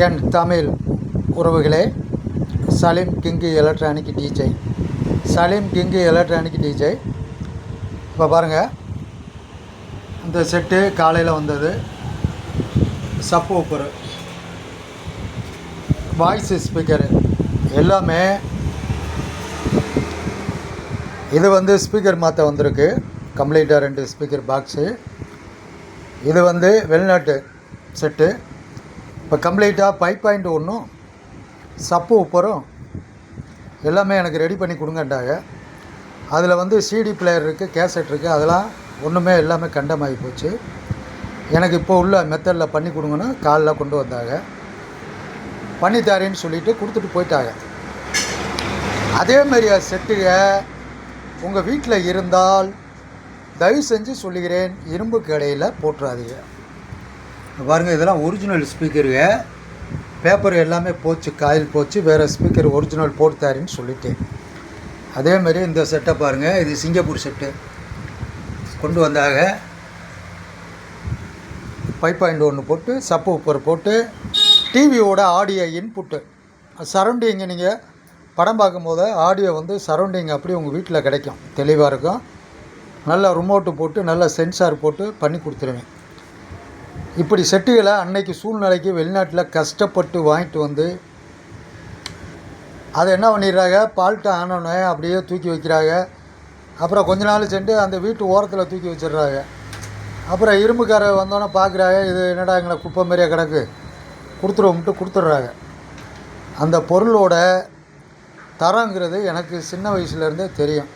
என் தமிழ் உறவுகளே, Salim king electronic DJ, Salim king electronic DJ. இப்போ பாருங்கள், இந்த செட்டு காலையில் வந்தது. சப் ஊப்பரு, வாய்ஸ் ஸ்பீக்கரு எல்லாமே. இது வந்து ஸ்பீக்கர் மாற்ற வந்திருக்கு கம்ப்ளீட்டாக 2 ஸ்பீக்கர் பாக்ஸு. இது வந்து வெளிநாட்டு செட்டு. இப்போ கம்ப்ளீட்டாக 5.1 சப்பு உப்பரும் எல்லாமே எனக்கு ரெடி பண்ணி கொடுங்கட்டாங்க. அதில் வந்து சிடி பிளேயர் இருக்குது, கேசட் இருக்குது. அதெல்லாம் ஒன்றுமே எல்லாமே கண்டமாகி போச்சு. எனக்கு இப்போ உள்ள மெத்தடில் பண்ணி கொடுங்கன்னு காலில் கொண்டு வந்தாங்க. பண்ணித்தாரேன்னு சொல்லிவிட்டு கொடுத்துட்டு போயிட்டாங்க. அதேமாரி செட்டுக உங்கள் வீட்டில் இருந்தால் தயவு செஞ்சு சொல்லுகிறேன், இரும்பு கடையில் போட்டுறாதீங்க. பாருங்கள், இதெல்லாம் ஒரிஜினல் ஸ்பீக்கருங்க. பேப்பர் எல்லாமே போச்சு, காயில் போச்சு. வேறு ஸ்பீக்கர் ஒரிஜினல் போட்டு தரேன்னு சொல்லிட்டேன். அதேமாரி இந்த செட்டை பாருங்கள், இது சிங்கப்பூர் செட்டு கொண்டு வந்தாங்க. 5.1 போட்டு சப்பு உப்பர் போட்டு டிவியோட ஆடியோ இன்புட்டு சரௌண்டிங்கு. நீங்கள் படம் பார்க்கும்போது ஆடியோ வந்து சரௌண்டிங் அப்படி உங்கள் வீட்டில் கிடைக்கும், தெளிவாக இருக்கும். நல்லா ரிமோட்டு போட்டு நல்லா சென்சார் போட்டு பண்ணி கொடுத்துருவேன். இப்படி செட்டுகளை அன்னைக்கு சூழ்நிலைக்கு வெளிநாட்டில் கஷ்டப்பட்டு வாங்கிட்டு வந்து அதை என்ன பண்ணிடுறாங்க, பால்ட்டு ஆனோடனே அப்படியே தூக்கி வைக்கிறாங்க. அப்புறம் கொஞ்ச நாள் சென்று அந்த வீட்டு ஓரத்தில் தூக்கி வச்சிடுறாங்க. அப்புறம் இரும்புக்கார வந்தோன்னே பார்க்குறாங்க, இது என்னடா எங்களை குப்பை மாதிரியே கிடக்கு, கொடுத்துருவோம்ட்டு கொடுத்துட்றாங்க. அந்த பொருளோட தரங்கிறது எனக்கு சின்ன வயசுலேருந்தே தெரியும்.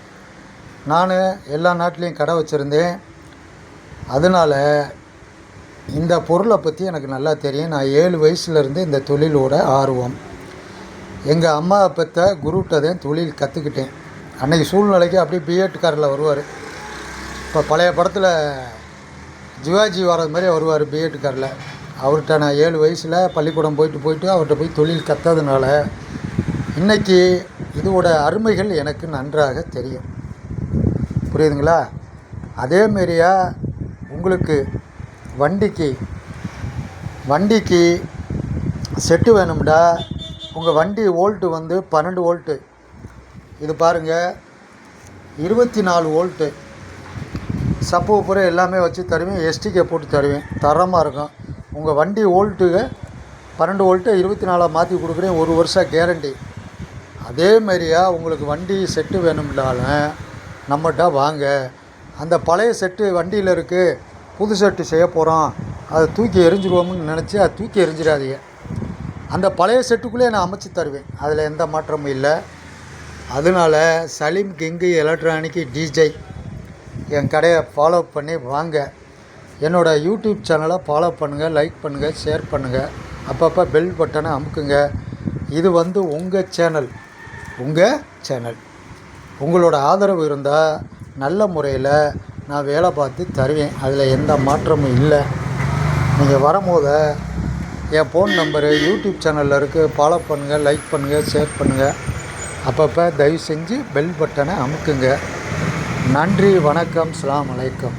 நான் எல்லா நாட்டிலையும் கடை வச்சுருந்தேன். அதனால் இந்த பொருளை பற்றி எனக்கு நல்லா தெரியும். நான் 7 வயசுலேருந்து இந்த தொழிலோட ஆர்வம். எங்கள் அம்மா பெற்ற குருகிட்ட தான் தொழில் கற்றுக்கிட்டேன். அன்றைக்கி சூழ்நிலைக்கு அப்படியே பிஎட் காரில் வருவார். இப்போ பழைய படத்தில் சிவாஜி வர்றது மாதிரி வருவார் பிஎட் காரில். அவர்கிட்ட நான் 7 வயசில் பள்ளிக்கூடம் போயிட்டு அவர்கிட்ட போய் தொழில் கற்றதுனால இன்றைக்கி இதோட அருமைகள் எனக்கு நன்றாக தெரியும். புரியுதுங்களா? அதேமாரியா உங்களுக்கு வண்டிக்கு செட்டு வேணும்டா, உங்கள் வண்டி வோல்ட்டு வந்து 12 வோல்ட்டு. இது பாருங்கள், 24 வோல்ட்டு சப்பு உப்புற எல்லாமே வச்சு தருவேன். எஸ்டிகே போட்டு தருவேன், தரமாக இருக்கும். உங்கள் வண்டி வோல்ட்டுக்கு 12 வோல்ட்டு 24 மாற்றி கொடுக்குறேன், 1 வருஷம் கேரண்டி. அதேமாரியா உங்களுக்கு வண்டி செட்டு வேணும்னாலும் நம்மகிட்ட வாங்க. அந்த பழைய செட்டு வண்டியில் இருக்குது, புது செட்டு செய்ய போகிறோம், அதை தூக்கி எரிஞ்சிடுவோம்னு நினச்சி அதை தூக்கி எரிஞ்சிடாதீங்க. அந்த பழைய செட்டுக்குள்ளே நான் அமைச்சு தருவேன், அதில் எந்த மாற்றமும் இல்லை. அதனால் சலீம் கிங்கு எலக்ட்ரானிக் டிஜே என் கடையை ஃபாலோ பண்ணி வாங்க. என்னோடய யூடியூப் சேனலை ஃபாலோ பண்ணுங்கள், லைக் பண்ணுங்கள், ஷேர் பண்ணுங்கள். அப்பப்போ பெல் பட்டனை அமுக்குங்க. இது வந்து உங்கள் சேனல். உங்களோட ஆதரவு இருந்தால் நல்ல முறையில் நான் வேலை பார்த்து தருவேன், அதில் எந்த மாற்றமும் இல்லை. நீங்கள் வரும்போது என் ஃபோன் நம்பரு யூடியூப் சேனலில் இருக்குது, ஃபாலோ பண்ணுங்கள், லைக் பண்ணுங்கள், ஷேர் பண்ணுங்கள். அப்பப்போ தயவு செஞ்சு பெல் பட்டனை அமுக்குங்க. நன்றி, வணக்கம், அஸ்ஸலாமு அலைக்கும்.